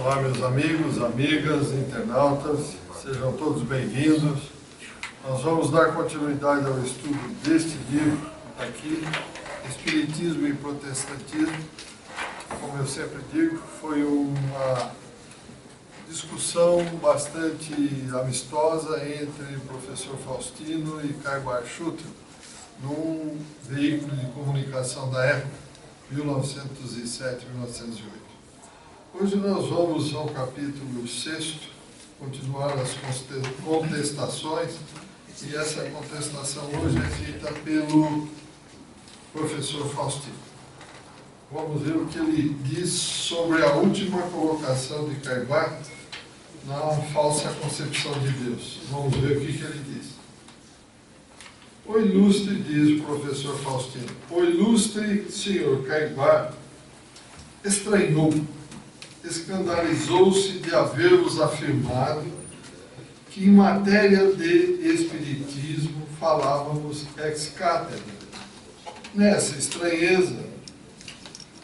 Olá, meus amigos, amigas, internautas, sejam todos bem-vindos. Nós vamos dar continuidade ao estudo deste livro aqui, Espiritismo e Protestantismo. Como eu sempre digo, foi uma discussão bastante amistosa entre o professor Faustino e Caio Schutter, num veículo de comunicação da época, 1907-1908. Hoje nós vamos ao capítulo 6, continuar as contestações, e essa contestação hoje é feita pelo professor Faustino. Vamos ver o que ele diz sobre a última colocação de Caibart na falsa concepção de Deus. Vamos ver o que ele diz. O ilustre, diz o professor Faustino, o ilustre senhor Caibart estranhou, escandalizou-se de haver-vos afirmado que em matéria de espiritismo falávamos ex cathedra. Nessa estranheza,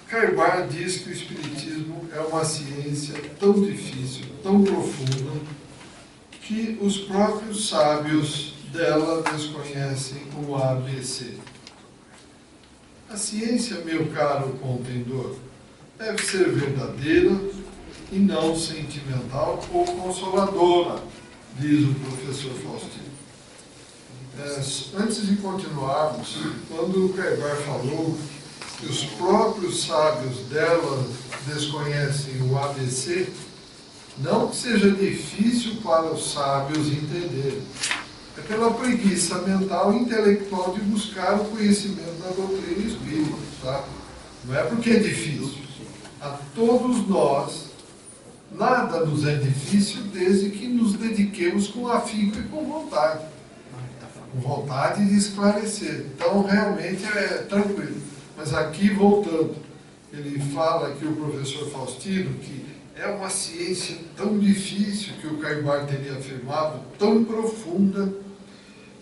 Caibart diz que o espiritismo é uma ciência tão difícil, tão profunda, que os próprios sábios dela desconhecem o ABC. A ciência, meu caro contendor, deve ser verdadeira e não sentimental ou consoladora, diz o professor Faustino. Antes de continuarmos, quando o Caibart falou que os próprios sábios dela desconhecem o ABC, não que seja difícil para os sábios entenderem, é pela preguiça mental e intelectual de buscar o conhecimento da doutrina espírita, tá? Não é porque é difícil. A todos nós, nada nos é difícil desde que nos dediquemos com afinco e com vontade. Com vontade de esclarecer. Então, realmente é tranquilo. Mas aqui, voltando, ele fala aqui, o professor Faustino, que é uma ciência tão difícil, que o Caibart teria afirmado, tão profunda,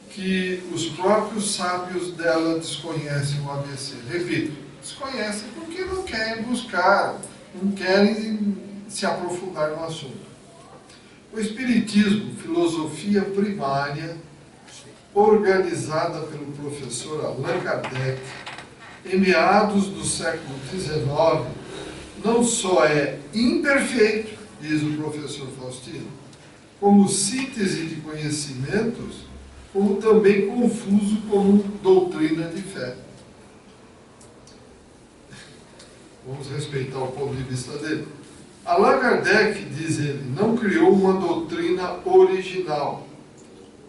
que os próprios sábios dela desconhecem o ABC. Repito, desconhecem porque não querem buscar, não querem se aprofundar no assunto. O Espiritismo, filosofia primária, organizada pelo professor Allan Kardec, em meados do século XIX, não só é imperfeito, diz o professor Faustino, como síntese de conhecimentos, como também confuso como doutrina de fé. Vamos respeitar o ponto de vista dele. Allan Kardec, diz ele, não criou uma doutrina original.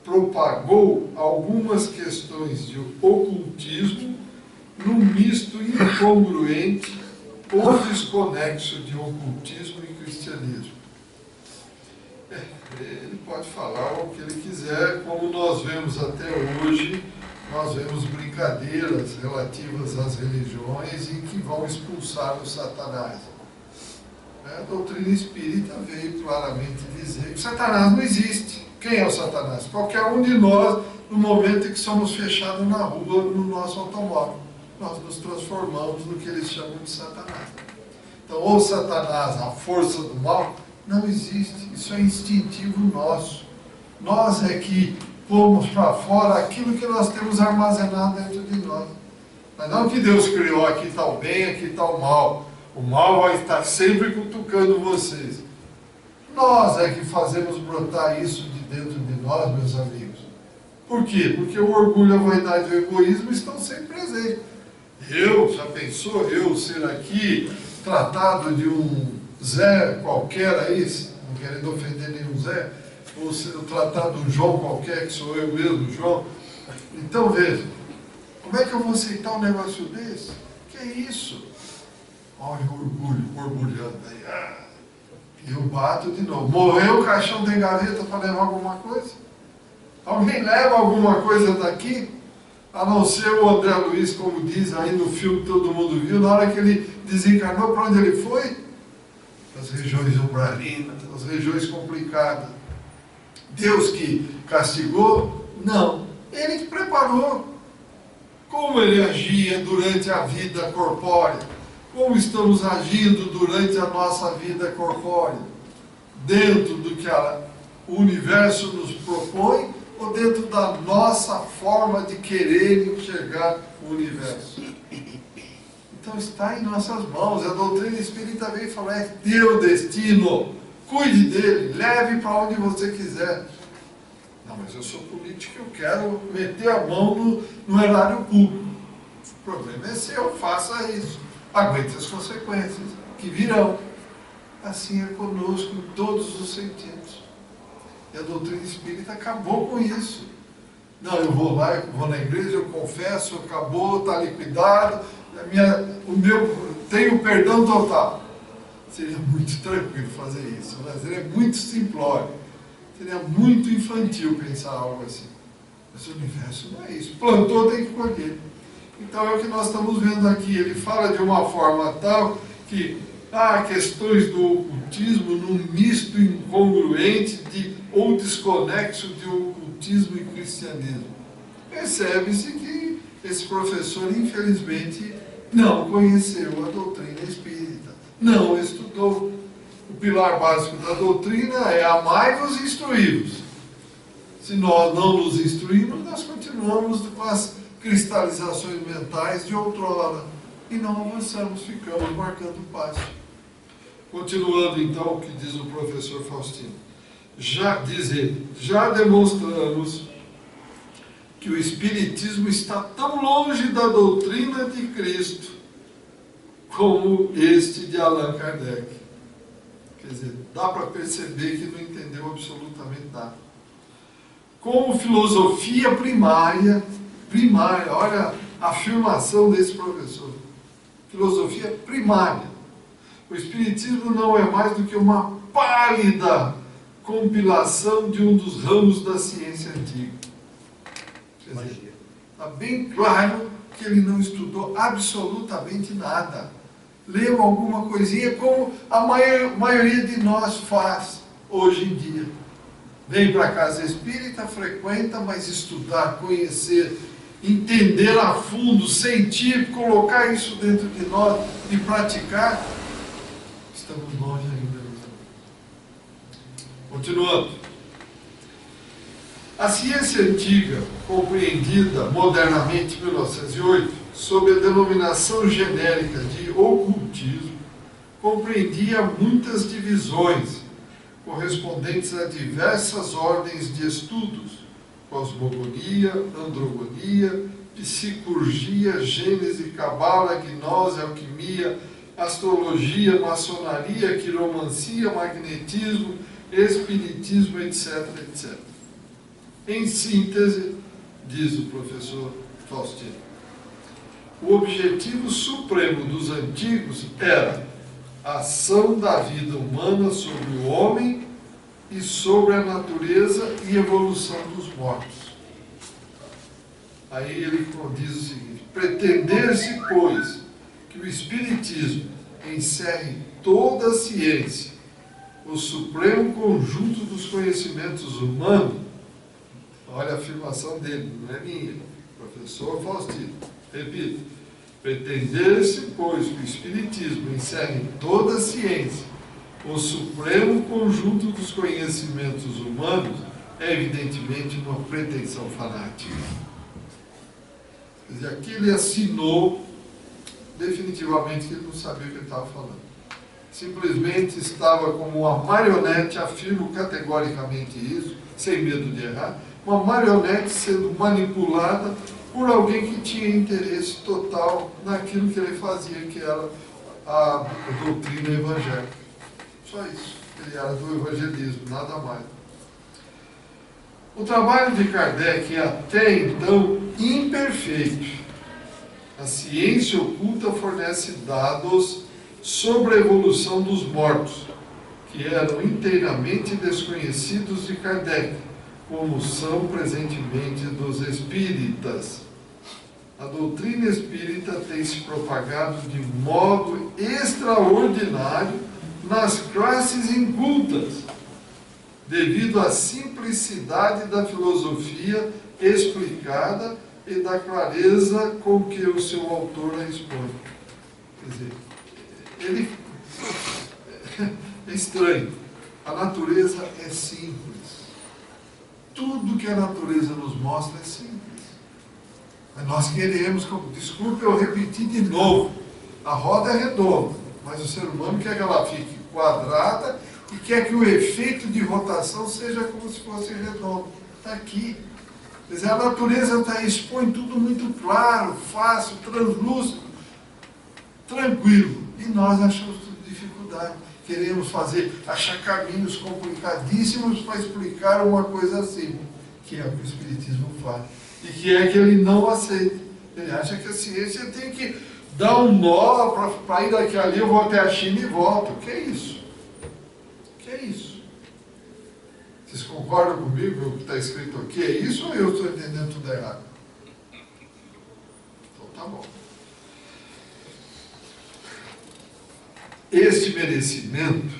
Propagou algumas questões de ocultismo num misto incongruente ou desconexo de ocultismo e cristianismo. Ele pode falar o que ele quiser, como nós vemos até hoje. Nós vemos brincadeiras relativas às religiões em que vão expulsar o Satanás. A doutrina espírita veio claramente dizer que o Satanás não existe. Quem é o Satanás? Qualquer um de nós, no momento em que somos fechados na rua, no nosso automóvel. Nós nos transformamos no que eles chamam de Satanás. Então, o Satanás, a força do mal, não existe. Isso é instintivo nosso. Nós é que pomos para fora aquilo que nós temos armazenado dentro de nós. Mas não que Deus criou, aqui está o bem, aqui está o mal. O mal vai estar sempre cutucando vocês. Nós é que fazemos brotar isso de dentro de nós, meus amigos. Por quê? Porque o orgulho, a vaidade e o egoísmo estão sempre presentes. Já pensou eu ser aqui tratado de um Zé qualquer aí, não querendo ofender nenhum Zé, ou ser tratado de um João qualquer, que sou eu mesmo, João. Então veja, como é que eu vou aceitar um negócio desse? Que é isso? Olha o orgulho, orgulhando aí. E eu bato de novo. Morreu o caixão de gaveta para levar alguma coisa? Alguém leva alguma coisa daqui? A não ser o André Luiz, como diz aí no filme que todo mundo viu, na hora que ele desencarnou, para onde ele foi? As regiões umbralinas, as regiões complicadas. Deus que castigou? Não. Ele que preparou. Como ele agia durante a vida corpórea? Como estamos agindo durante a nossa vida corpórea? Dentro do que o universo nos propõe ou dentro da nossa forma de querer enxergar o universo? Então está em nossas mãos. A doutrina espírita veio falar: é teu destino, cuide dele, leve para onde você quiser. Não, mas eu sou político, eu quero meter a mão no erário público. O problema é seu, faça isso. Aguente as consequências que virão. Assim é conosco em todos os sentidos. E a doutrina espírita acabou com isso. Não, eu vou lá, eu vou na igreja, eu confesso, acabou, está liquidado, tenho perdão total. Seria muito tranquilo fazer isso, mas seria muito simplório. Seria muito infantil pensar algo assim. Mas o universo não é isso. Plantou, tem que colher. Então é o que nós estamos vendo aqui. Ele fala de uma forma tal que há questões do ocultismo num misto incongruente ou desconexo de ocultismo e cristianismo. Percebe-se que esse professor, infelizmente, não conheceu a doutrina espírita, não estudou. O pilar básico da doutrina é amai-vos e instruí-vos. Se nós não nos instruímos, nós continuamos com as cristalizações mentais de outrora e não avançamos, ficamos marcando passo. Continuando então o que diz o professor Faustino. Diz ele, já demonstramos que o Espiritismo está tão longe da doutrina de Cristo como este de Allan Kardec. Quer dizer, dá para perceber que não entendeu absolutamente nada. Como filosofia primária, olha a afirmação desse professor. Filosofia primária. O Espiritismo não é mais do que uma pálida compilação de um dos ramos da ciência antiga. Quer dizer, está bem claro que ele não estudou absolutamente nada. Leu alguma coisinha como a maioria de nós faz hoje em dia. Vem para a casa espírita, frequenta, mas estudar, conhecer, entender a fundo, sentir, colocar isso dentro de nós e praticar, estamos longe ainda. Continuando. A ciência antiga, compreendida modernamente em 1908, sob a denominação genérica de ocultismo, compreendia muitas divisões, correspondentes a diversas ordens de estudos: cosmogonia, androgonia, psicurgia, gênese, cabala, gnose, alquimia, astrologia, maçonaria, quiromancia, magnetismo, espiritismo, etc, etc. Em síntese, diz o professor Faustino, o objetivo supremo dos antigos era a ação da vida humana sobre o homem e sobre a natureza e evolução dos mortos. Aí ele diz o seguinte: pretender-se, pois, que o Espiritismo encerre toda a ciência, o supremo conjunto dos conhecimentos humanos. Olha a afirmação dele, não é minha, professor Faustino. Repito: pretender-se, pois, que o Espiritismo encerre toda a ciência, o supremo conjunto dos conhecimentos humanos, é evidentemente uma pretensão fanática. Quer dizer, aqui ele assinou definitivamente que ele não sabia o que ele estava falando. Simplesmente estava como uma marionete, afirmo categoricamente isso, sem medo de errar, uma marionete sendo manipulada por alguém que tinha interesse total naquilo que ele fazia, que era a doutrina evangélica. Só isso. Ele era do evangelismo, nada mais. O trabalho de Kardec é até então imperfeito. A ciência oculta fornece dados sobre a evolução dos mortos, que eram inteiramente desconhecidos de Kardec, como são presentemente dos espíritas. A doutrina espírita tem se propagado de modo extraordinário nas classes incultas, devido à simplicidade da filosofia explicada e da clareza com que o seu autor a expõe. Quer dizer, ele é estranho. A natureza é simples. Tudo que a natureza nos mostra é simples. Mas nós queremos, desculpe eu repetir de novo, a roda é redonda, mas o ser humano quer que ela fique quadrada e quer que o efeito de rotação seja como se fosse redondo. Está aqui. Quer dizer, a natureza expõe tudo muito claro, fácil, translúcido, tranquilo. E nós achamos tudo dificuldade. Queremos achar caminhos complicadíssimos para explicar uma coisa assim, que é o que o Espiritismo faz. E que é que ele não aceita. Ele acha que a ciência tem que dar um nó para ir daqui ali, eu vou até a China e volto. O que é isso? O que é isso? Vocês concordam comigo com o que está escrito aqui? É isso ou eu estou entendendo tudo errado? Então tá bom. Este merecimento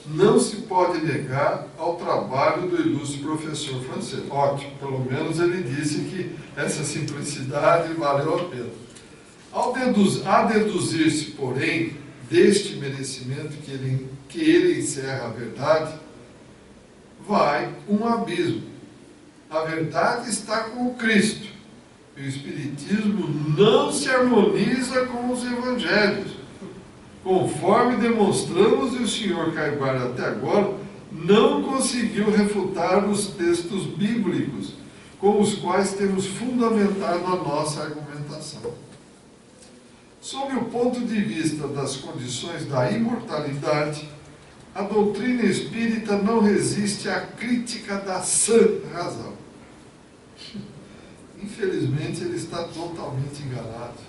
não se pode negar ao trabalho do ilustre professor francês. Ótimo, pelo menos ele disse que essa simplicidade valeu a pena. A deduzir-se, porém, deste merecimento que ele encerra a verdade, vai um abismo. A verdade está com o Cristo. E o Espiritismo não se harmoniza com os Evangelhos. Conforme demonstramos, e o Sr. Caibara até agora não conseguiu refutar os textos bíblicos com os quais temos fundamentado a nossa argumentação. Sob o ponto de vista das condições da imortalidade, a doutrina espírita não resiste à crítica da sã razão. Infelizmente, ele está totalmente enganado.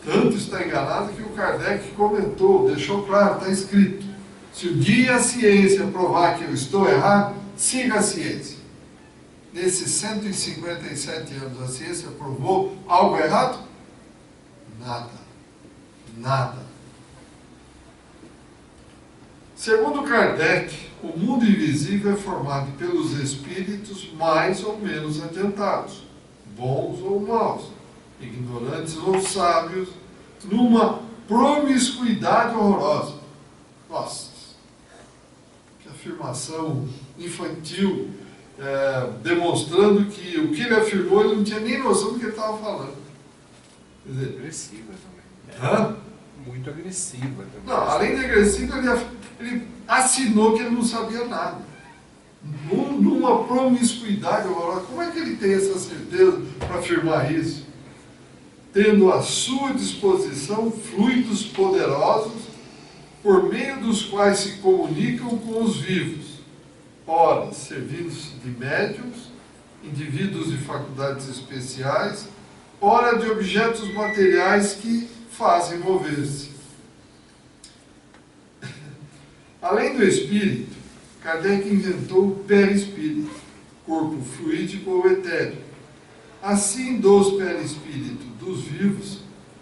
Tanto está enganado que o Kardec comentou, deixou claro, está escrito: se um dia a ciência provar que eu estou errado, siga a ciência. Nesses 157 anos, a ciência provou algo errado? Nada. Nada. Segundo Kardec, o mundo invisível é formado pelos espíritos mais ou menos adiantados, bons ou maus, ignorantes ou sábios, numa promiscuidade horrorosa. Nossa, que afirmação infantil, demonstrando que o que ele afirmou, ele não tinha nem noção do que ele estava falando. Quer dizer, agressiva também. Hã? Muito agressiva também. Não, além de agressiva, ele assinou que ele não sabia nada. Numa promiscuidade horrorosa. Como é que ele tem essa certeza para afirmar isso? Tendo à sua disposição fluidos poderosos, por meio dos quais se comunicam com os vivos, ora, servindo-se de médiuns, indivíduos de faculdades especiais, ora de objetos materiais que fazem mover-se. Além do espírito, Kardec inventou o perispírito, corpo fluídico ou etéreo. Assim, dos perispíritos dos vivos,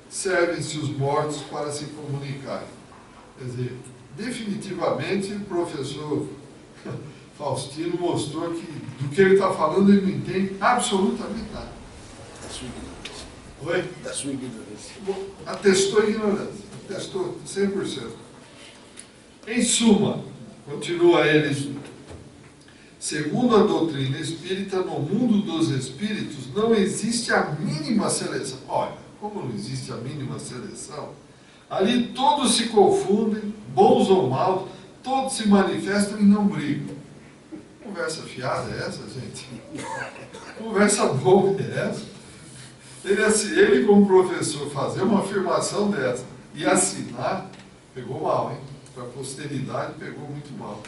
servem-se os mortos para se comunicarem. Quer dizer, definitivamente o professor Faustino mostrou que do que ele está falando ele não entende absolutamente nada. Da sua ignorância. Oi? Da sua ignorância. Atestou a ignorância. Atestou 100%. Em suma, continua ele, segundo a doutrina espírita, no mundo dos espíritos não existe a mínima seleção. Olha, como não existe a mínima seleção, ali todos se confundem, bons ou maus, todos se manifestam e não brigam. Conversa fiada é essa, gente? Conversa boa é essa? Ele como professor, fazer uma afirmação dessa e assinar, pegou mal, hein? Para a posteridade, pegou muito mal.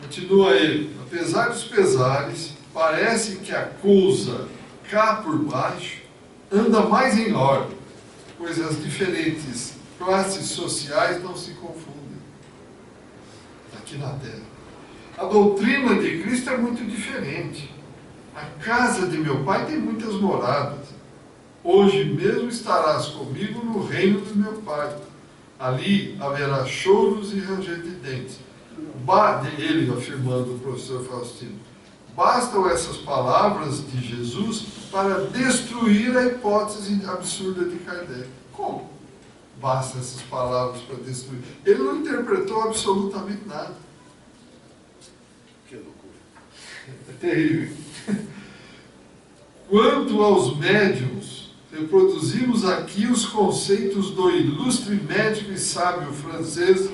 Continua ele. Apesar dos pesares, parece que a coisa cá por baixo anda mais em ordem, pois as diferentes classes sociais não se confundem aqui na Terra. A doutrina de Cristo é muito diferente. A casa de meu pai tem muitas moradas. Hoje mesmo estarás comigo no reino do meu pai. Ali haverá choros e ranger de dentes. Ele afirmando, o professor Faustino, bastam essas palavras de Jesus para destruir a hipótese absurda de Kardec. Como? basta essas palavras para destruir. Ele não interpretou absolutamente nada. Que loucura. É terrível. Quanto aos médiuns, reproduzimos aqui os conceitos do ilustre médico e sábio francês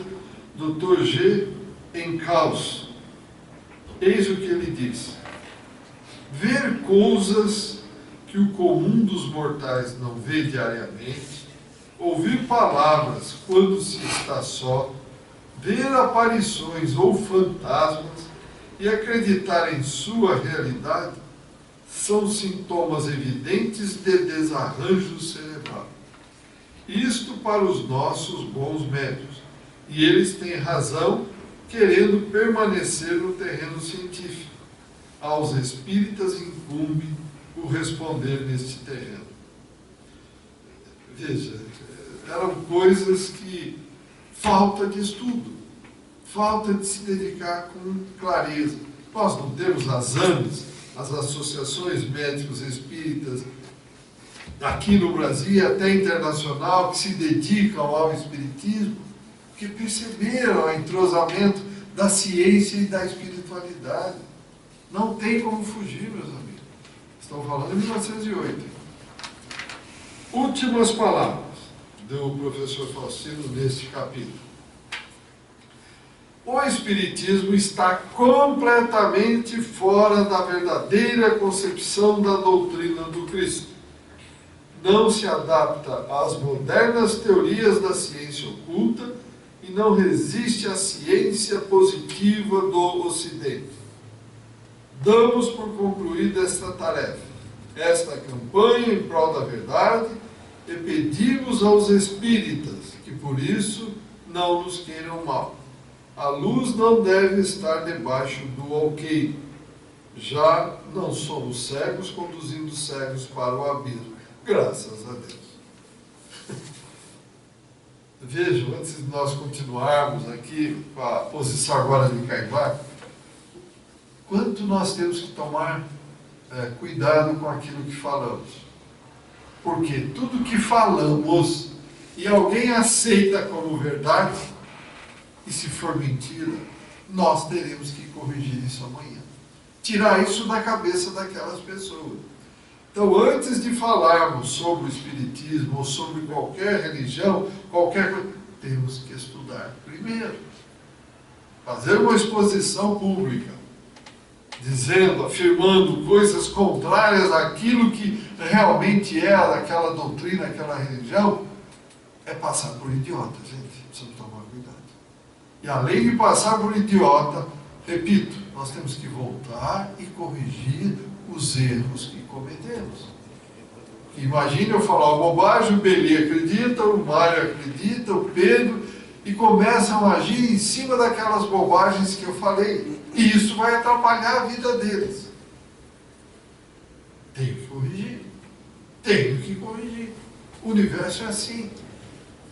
Dr. G. Encausse. Eis o que ele diz: ver coisas que o comum dos mortais não vê diariamente, ouvir palavras quando se está só, ver aparições ou fantasmas e acreditar em sua realidade, são sintomas evidentes de desarranjo cerebral. Isto para os nossos bons médios. E eles têm razão, querendo permanecer no terreno científico. Aos espíritas incumbe o responder neste terreno. Veja, eram coisas que falta de estudo, falta de se dedicar com clareza. Nós não temos as AMES, as associações médicos espíritas, aqui no Brasil e até internacional, que se dedicam ao espiritismo, que perceberam o entrosamento da ciência e da espiritualidade. Não tem como fugir, meus amigos. Estão falando em 1908. Últimas palavras do professor Faustino neste capítulo. O Espiritismo está completamente fora da verdadeira concepção da doutrina do Cristo. Não se adapta às modernas teorias da ciência oculta e não resiste à ciência positiva do Ocidente. Damos por concluída esta tarefa, esta campanha em prol da verdade, e pedimos aos espíritas que, por isso, não nos queiram mal. A luz não deve estar debaixo do alqueire. Já não somos cegos conduzindo cegos para o abismo. Graças a Deus. Vejam, antes de nós continuarmos aqui com a posição agora de Caibá, quanto nós temos que tomar cuidado com aquilo que falamos. Porque tudo que falamos e alguém aceita como verdade, e se for mentira, nós teremos que corrigir isso amanhã. Tirar isso da cabeça daquelas pessoas. Então, antes de falarmos sobre o Espiritismo ou sobre qualquer religião, qualquer coisa, temos que estudar primeiro. Fazer uma exposição pública, dizendo, afirmando coisas contrárias àquilo que realmente é daquela doutrina, aquela religião, é passar por idiota, gente. Precisamos tomar cuidado. E além de passar por idiota, repito, nós temos que voltar e corrigir os erros que cometemos. Imagine eu falar uma bobagem, o Beli acredita, o Mário acredita, o Pedro, e começam a agir em cima daquelas bobagens que eu falei. E isso vai atrapalhar a vida deles. Tenho que corrigir. Tenho que corrigir. O universo é assim.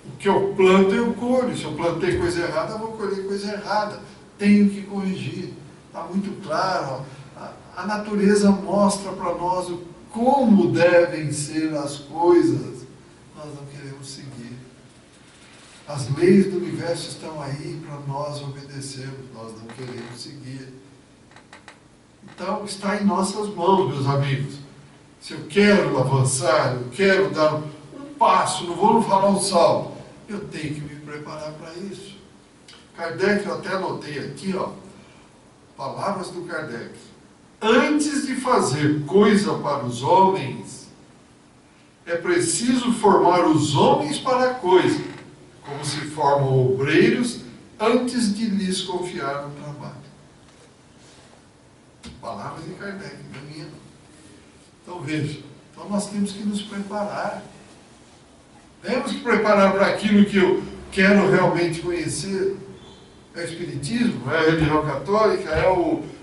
O que eu planto, eu colho. Se eu plantei coisa errada, eu vou colher coisa errada. Tenho que corrigir. Está muito claro. A natureza mostra para nós como devem ser as coisas. Nós não queremos seguir. As leis do universo estão aí para nós obedecermos. Nós não queremos seguir. Então, está em nossas mãos, meus amigos. Se eu quero avançar, eu quero dar um passo, não vou falar um salto, eu tenho que me preparar para isso. Kardec, eu até anotei aqui, ó, palavras do Kardec. Antes de fazer coisa para os homens, é preciso formar os homens para a coisa, como se formam obreiros antes de lhes confiar no trabalho. Palavras de Kardec, da minha. Então veja, então nós temos que nos preparar. Temos que preparar para aquilo que eu quero realmente conhecer. É o Espiritismo, é a religião católica, é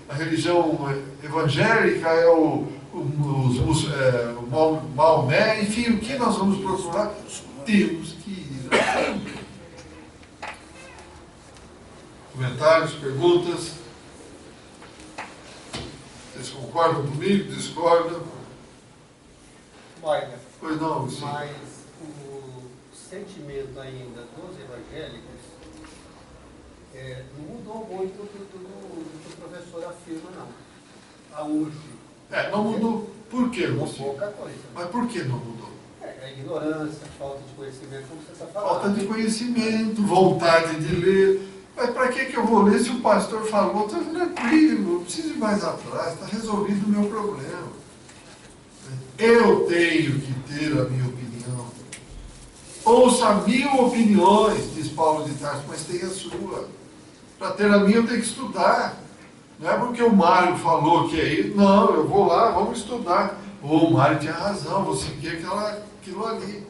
a religião evangélica, é o Maomé, enfim, o que nós vamos procurar? Temos que ir a fundo. Comentários, perguntas? Vocês concordam comigo? Discordam? Olha, Pois não, sim. mas o sentimento ainda dos evangélicos não mudou muito do que o professor afirma, não. A hoje. Não mudou. Por quê, Mudou Lúcio? pouca coisa. Mas por que não mudou? A ignorância, a falta de conhecimento, como você está falando. Falta de conhecimento, vontade de ler. Mas para que eu vou ler se o pastor falou? Está tranquilo, não preciso ir mais atrás, está resolvido o meu problema. Eu tenho que ter a minha opinião. Ouça 1000 opiniões, diz Paulo de Tarso, mas tenha a sua. Para ter a minha eu tenho que estudar. Não é porque o Mário falou que é isso. Não, eu vou lá, vamos estudar. O Mário tinha razão, vou seguir aquilo ali.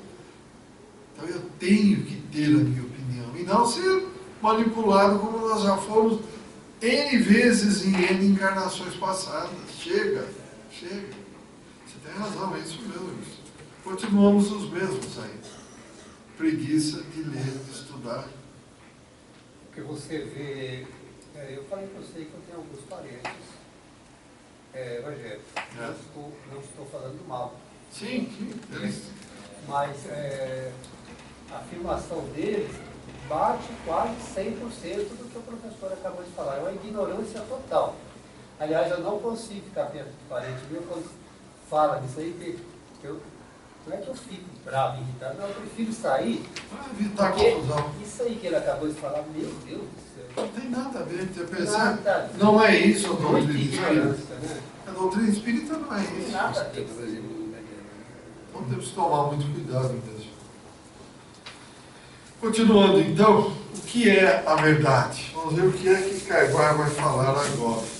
Então eu tenho que ter a minha opinião. E não ser manipulado como nós já fomos N vezes em N encarnações passadas. Chega. Você tem razão, é isso mesmo. Continuamos os mesmos aí. Preguiça de ler, de estudar. Porque você vê, eu falei para você que eu tenho alguns parentes evangélicos. Não estou falando mal. Sim. Mas a afirmação deles bate quase 100% do que o professor acabou de falar. É uma ignorância total. Aliás, eu não consigo ficar perto de parente meu quando fala disso aí, que não é que eu fico bravo, irritado, não, eu prefiro sair. Evitar confusão. Isso aí que ele acabou de falar, meu Deus do céu. Não tem nada a ver, você percebe? Nada a ver. Não é isso a Muita doutrina espírita. ignorância, né? A doutrina espírita não é Não tem isso. nada a ver. Então temos que tomar muito cuidado mesmo. Continuando então, o que é a verdade? Vamos ver o que é que Carvalho vai falar agora.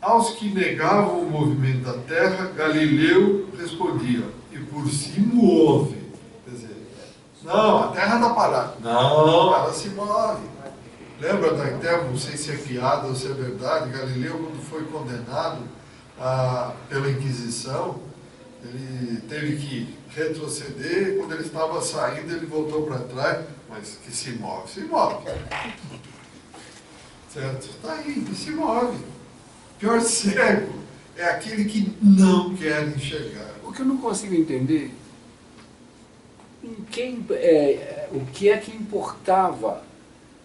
Aos que negavam o movimento da Terra, Galileu respondia, e por si move. Quer dizer, não, a Terra está parada. Não, ela se move. Lembra da Terra, não sei se é piada ou se é verdade, Galileu, quando foi condenado pela Inquisição, ele teve que retroceder, e quando ele estava saindo, ele voltou para trás, mas que se move. Certo? Está aí, que se move. Pior cego é aquele que não quer enxergar. O que eu não consigo entender, o que é que importava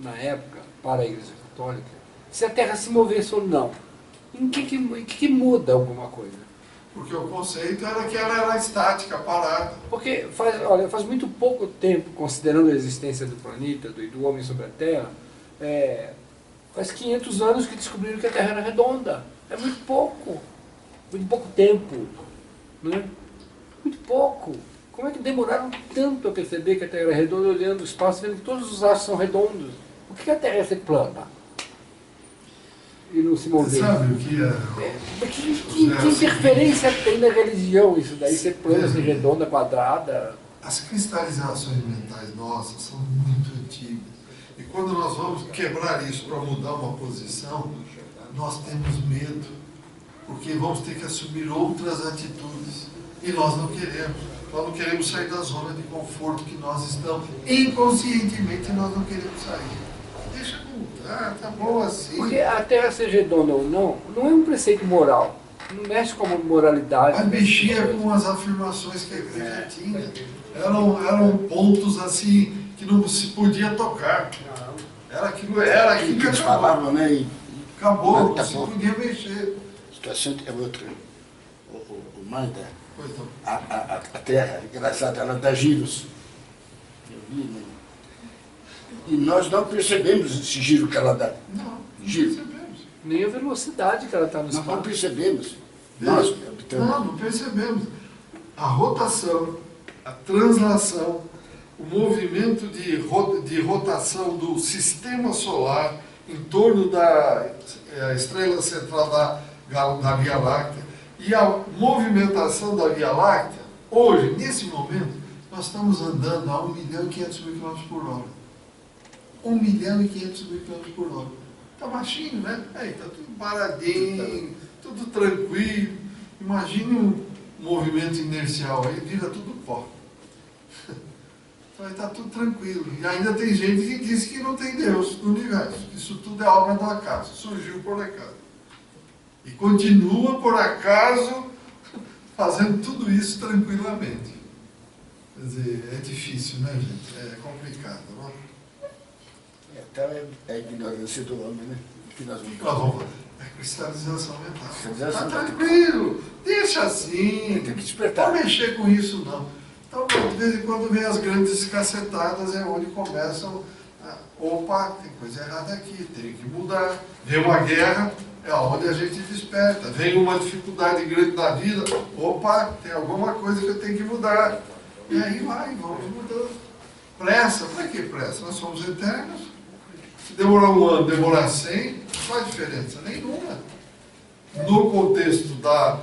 na época para a Igreja Católica, se a Terra se movesse ou não? Em que muda alguma coisa? Porque o conceito era que ela era estática, parada. Porque faz muito pouco tempo, considerando a existência do planeta, do homem sobre a Terra, faz 500 anos que descobriram que a Terra era redonda. É muito pouco tempo, né? Muito pouco. Como é que demoraram tanto a perceber que a Terra era redonda, olhando o espaço, vendo que todos os astros são redondos? Por que a Terra ia ser plana? E não se mover? Você sabe o que é? Que interferência tem na religião isso daí, ser plana, ser redonda, quadrada? As cristalizações mentais nossas são muito antigas. E quando nós vamos quebrar isso para mudar uma posição, nós temos medo. Porque vamos ter que assumir outras atitudes. E nós não queremos. Nós não queremos sair da zona de conforto que nós estamos. Inconscientemente nós não queremos sair. Deixa mudar, tá bom assim. Porque a Terra ser redonda ou não é um preceito moral. Não mexe com a moralidade. Mas mexia com as afirmações que a igreja tinha. Eram pontos assim que não se podia tocar. Era aquilo que eles falavam, né? E acabou, não se podia mexer. a situação é outra. O Manda, Pois não. a Terra, engraçado, ela dá giros. Eu vi, né? E nós não percebemos esse giro que ela dá. Não Giro. percebemos. Nem a velocidade que ela está no Nós não espaço. percebemos. Nós habitamos. Não percebemos. A rotação, a translação, o movimento de rotação do sistema solar em torno da estrela central da Via Láctea e a movimentação da Via Láctea, hoje, nesse momento, nós estamos andando a 1.500.000 km por hora. 1.500.000 km por hora. Está baixinho, né? Está tudo paradinho, tudo tranquilo. Imagine um movimento inercial aí, vira tudo pó. Então está tudo tranquilo. E ainda tem gente que diz que não tem Deus no universo. Isso tudo é obra do acaso. Surgiu por acaso. E continua por acaso fazendo tudo isso tranquilamente. Quer dizer, é difícil, né, gente? É complicado, não? Então é a ignorância do homem, né? Que nós vamos Nós vamos fazer. É cristalização mental. Cristalização Tá mental. tranquilo, deixa assim. Tem que despertar. Não mexer com isso, não. Então, de vez em quando vem as grandes cacetadas, é onde começam a, opa, tem coisa errada aqui, tem que mudar. Vem uma guerra, é onde a gente desperta. Vem uma dificuldade grande na vida, opa, tem alguma coisa que eu tenho que mudar. E aí vai, vamos mudando. Pressa, para que pressa? Nós somos eternos. Se demorar um ano, demorar 100, não faz diferença nenhuma. No contexto da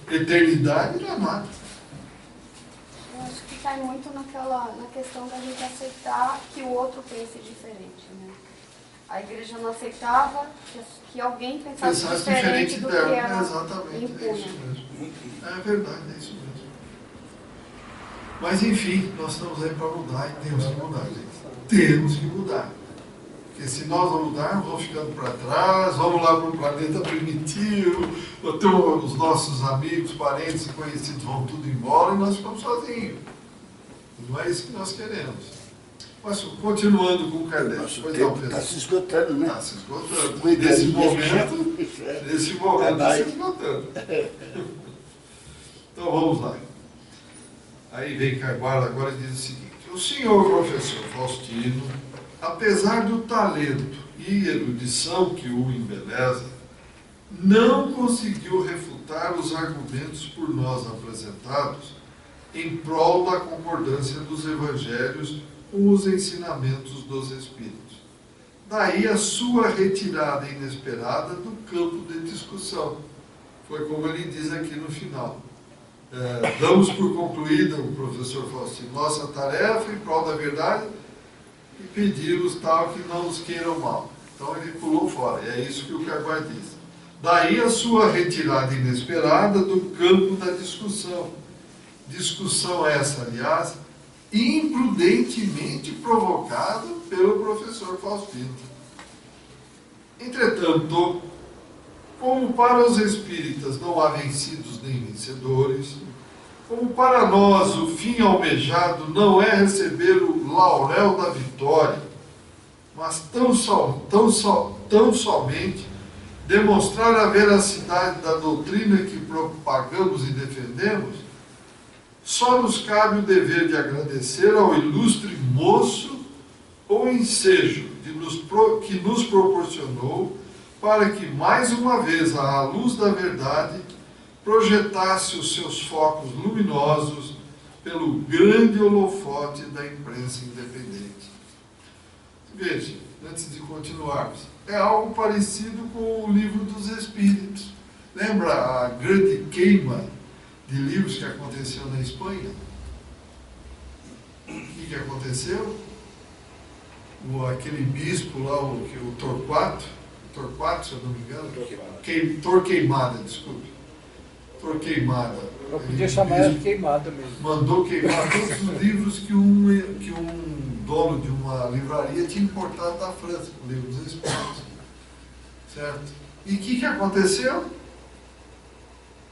eternidade, não é nada. Eu acho que cai muito na questão da gente aceitar que o outro pense diferente, né? A igreja não aceitava que alguém pensasse diferente do que ela exatamente, impunha. é isso mesmo. É verdade, é isso mesmo. Mas enfim, nós estamos aí para mudar e temos que mudar, gente. Temos que mudar. Porque se nós não mudarmos, vamos ficando para trás, vamos lá para um planeta primitivo, os nossos amigos, parentes e conhecidos vão tudo embora e nós ficamos sozinhos. Não é isso que nós queremos. Mas continuando com o Kardec. Nosso Pois tempo não, está Pedro. se esgotando, né? Está se esgotando. Cuidado Nesse desse momento, jeito. nesse momento está Vai. se esgotando. Então vamos lá. Aí vem Carvalho agora e diz o seguinte: o senhor professor Faustino, apesar do talento e erudição que o embeleza, não conseguiu refutar os argumentos por nós apresentados em prol da concordância dos evangelhos com os ensinamentos dos Espíritos. Daí a sua retirada inesperada do campo de discussão. Foi como ele diz aqui no final. Damos por concluída, o professor Faustino, nossa tarefa em prol da verdade e pedir-os tal que não nos queiram mal. Então ele pulou fora, e é isso que o Carvalho diz. Daí a sua retirada inesperada do campo da discussão. Discussão essa, aliás, imprudentemente provocada pelo professor Faustino. Entretanto, como para os espíritas não há vencidos nem vencedores, como para nós o fim almejado não é receber o laurel da vitória, mas tão somente demonstrar a veracidade da doutrina que propagamos e defendemos, só nos cabe o dever de agradecer ao ilustre moço o ensejo que nos proporcionou para que, mais uma vez, à luz da verdade, projetasse os seus focos luminosos pelo grande holofote da imprensa independente. Veja, antes de continuarmos, é algo parecido com o Livro dos Espíritos. Lembra a grande queima de livros que aconteceu na Espanha? O que aconteceu? Aquele bispo lá, o Torquato, se eu não me engano, Torquemada, desculpe. Torquemada. Eu podia chamar ela de queimada mesmo. Mandou queimar todos os livros que um dono de uma livraria tinha importado da França, o Livro dos Espíritos. Certo? E o que aconteceu? O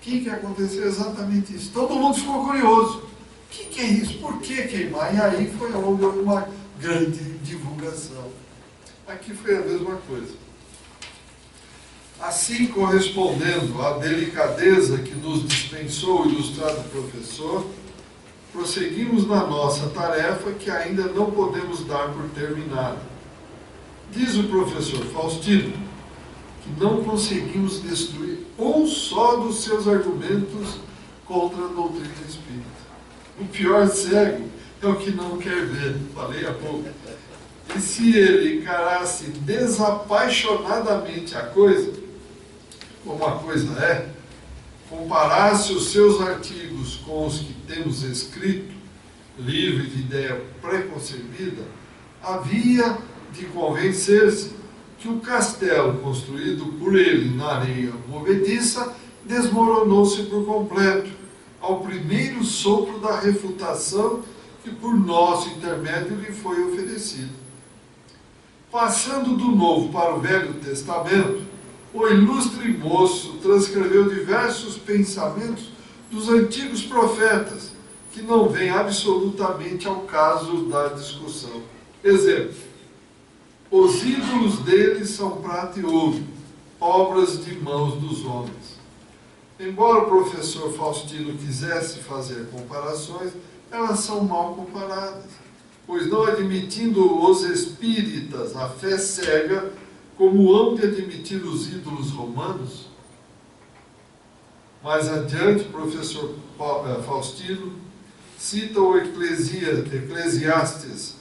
que aconteceu? Exatamente isso. Todo mundo ficou curioso. O que é isso? Por que queimar? E aí foi onde houve uma grande divulgação. Aqui foi a mesma coisa. Assim, correspondendo à delicadeza que nos dispensou o ilustrado professor, prosseguimos na nossa tarefa que ainda não podemos dar por terminada. Diz o professor Faustino que não conseguimos destruir um só dos seus argumentos contra a doutrina espírita. O pior cego é o que não quer ver, falei há pouco. E se ele encarasse desapaixonadamente a coisa, como a coisa é, comparasse os seus artigos com os que temos escrito, livre de ideia preconcebida, havia de convencer-se que o castelo construído por ele na areia movediça desmoronou-se por completo, ao primeiro sopro da refutação que por nosso intermédio lhe foi oferecido. Passando do Novo para o Velho Testamento, o ilustre moço transcreveu diversos pensamentos dos antigos profetas, que não vem absolutamente ao caso da discussão. Exemplo: os ídolos deles são prata e ouro, obras de mãos dos homens. Embora o professor Faustino quisesse fazer comparações, elas são mal comparadas, pois não admitindo os espíritas a fé cega, como hão de admitir os ídolos romanos? Mais adiante, o professor Faustino cita o Eclesiastes: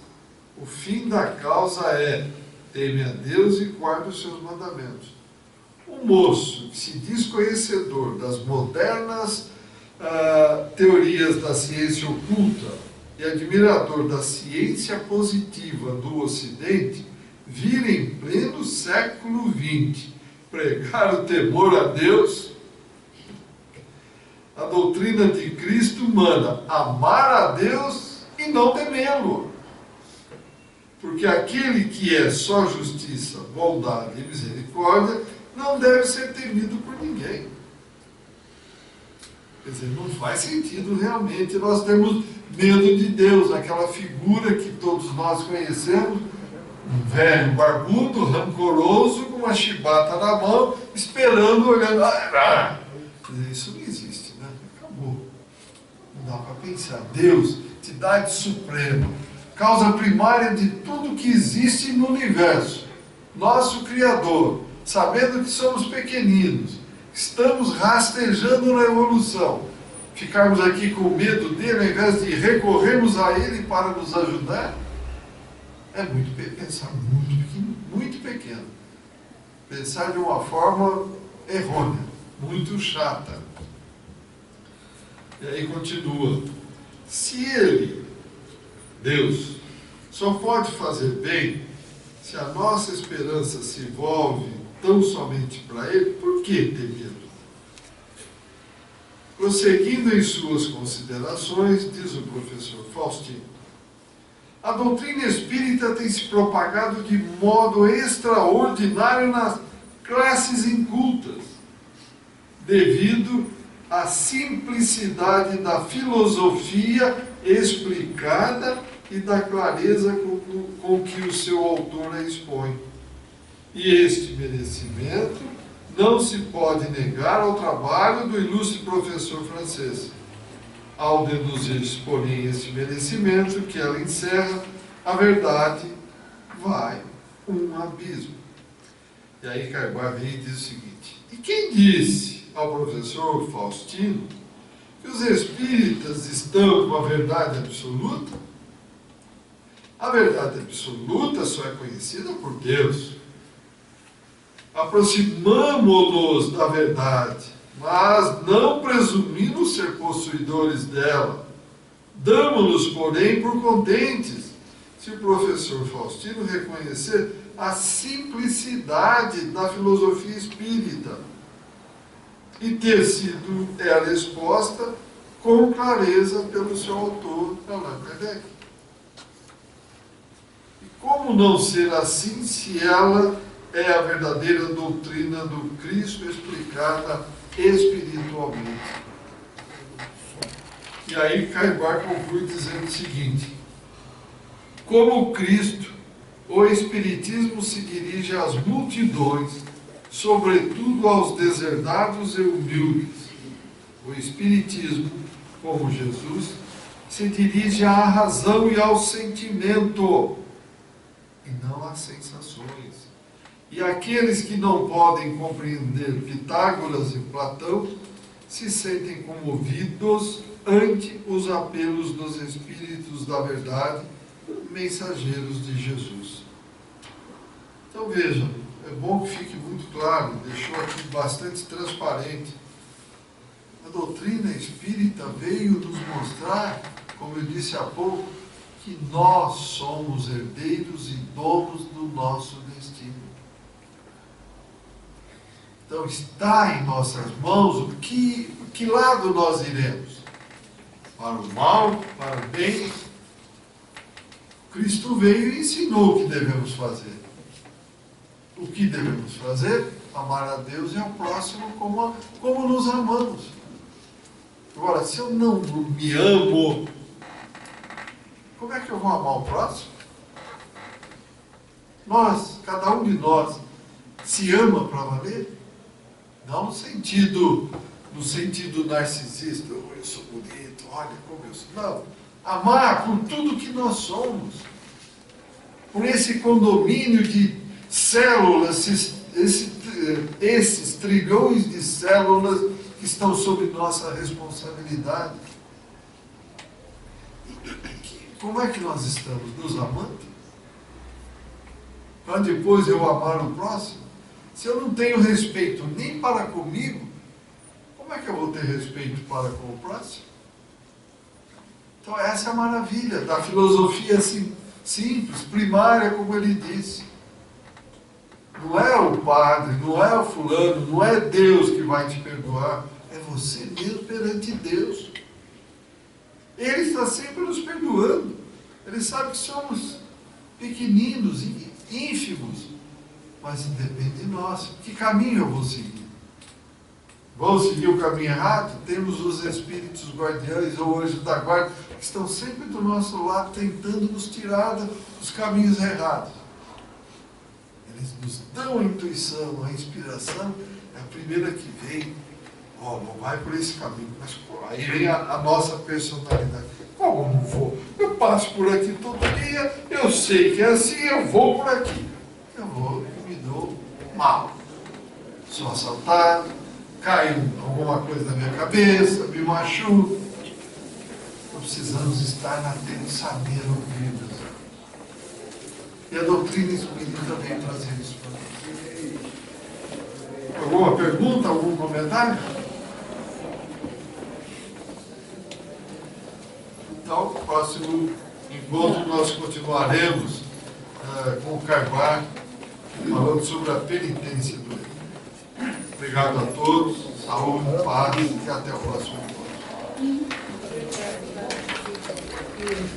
o fim da causa é: teme a Deus e guarde os seus mandamentos. Um moço que se diz conhecedor das modernas teorias da ciência oculta e admirador da ciência positiva do Ocidente, vir em pleno século XX pregar o temor a Deus, a doutrina de Cristo manda amar a Deus e não temê-lo. Porque aquele que é só justiça, bondade e misericórdia não deve ser temido por ninguém. Quer dizer, não faz sentido realmente nós termos medo de Deus, aquela figura que todos nós conhecemos, um velho barbudo, rancoroso, com uma chibata na mão, esperando, olhando. Quer dizer, isso não existe, né? Acabou. Não dá para pensar. Deus, entidade suprema, causa primária de tudo que existe no universo, nosso Criador, sabendo que somos pequeninos, estamos rastejando na evolução, ficarmos aqui com medo dele, ao invés de recorrermos a ele para nos ajudar, é pensar muito pequeno. Pensar de uma forma errônea, muito chata. E aí continua: se ele, Deus, só pode fazer bem se a nossa esperança se volve tão somente para ele, por que ter medo? Prosseguindo em suas considerações, diz o professor Faustino: a doutrina espírita tem se propagado de modo extraordinário nas classes incultas, devido à simplicidade da filosofia explicada e da clareza com que o seu autor a expõe. E este merecimento não se pode negar ao trabalho do ilustre professor francês. Ao deduzir, porém, esse merecimento que ela encerra, a verdade vai um abismo. E aí Carbar vem e diz o seguinte: e quem disse ao professor Faustino que os espíritas estão com a verdade absoluta? A verdade absoluta só é conhecida por Deus. Aproximamo-nos da verdade, mas não presumimos ser possuidores dela. Damo-nos, porém, por contentes, se o professor Faustino reconhecer a simplicidade da filosofia espírita e ter sido ela exposta com clareza pelo seu autor, Allan Kardec. E como não ser assim se ela é a verdadeira doutrina do Cristo explicada espiritualmente? E aí Carbar conclui dizendo o seguinte: como Cristo, o Espiritismo se dirige às multidões, sobretudo aos deserdados e humildes. O Espiritismo, como Jesus, se dirige à razão e ao sentimento, e não às sensações. E aqueles que não podem compreender Pitágoras e Platão se sentem comovidos ante os apelos dos Espíritos da Verdade, mensageiros de Jesus. Então vejam, é bom que fique muito claro, deixou aqui bastante transparente. A doutrina espírita veio nos mostrar, como eu disse há pouco, que nós somos herdeiros e donos do nosso destino. Então está em nossas mãos que lado nós iremos? Para o mal, para o bem? Cristo veio e ensinou o que devemos fazer. O que devemos fazer? Amar a Deus e ao próximo como nos amamos. Agora, se eu não me amo, como é que eu vou amar o próximo? Cada um de nós, se ama para valer? Não no sentido narcisista, eu sou bonito, olha como eu sou. Não. Amar por tudo que nós somos. Por esse condomínio de células, esses trilhões de células que estão sob nossa responsabilidade. Como é que nós estamos? Nos amando? Para depois eu amar o próximo? Se eu não tenho respeito nem para comigo, como é que eu vou ter respeito para com o próximo? Então essa é a maravilha da filosofia assim, simples, primária, como ele disse. Não é o padre, não é o fulano, não é Deus que vai te perdoar, é você mesmo perante Deus. Ele está sempre nos perdoando. Ele sabe que somos pequeninos, ínfimos, mas independe de nós. Que caminho eu vou seguir? Vou seguir o caminho errado? Temos os espíritos guardiães ou anjos da guarda que estão sempre do nosso lado tentando nos tirar dos caminhos errados. Eles nos dão a intuição, a inspiração, é a primeira que vem. Não vai por esse caminho. Mas aí vem a nossa personalidade. Como não vou? Eu passo por aqui todo dia, eu sei que é assim, eu vou por aqui. Eu vou e me dou mal. Sou assaltado, cai alguma coisa na minha cabeça, me machuco. Nós precisamos estar na terra e saber ouvidas. E a doutrina espírita vem trazer isso para nós. Alguma pergunta, algum comentário? Então, no próximo encontro nós continuaremos com o Carvalho, falando sobre a penitência do erro. Obrigado a todos, saúde, paz e até o próximo encontro.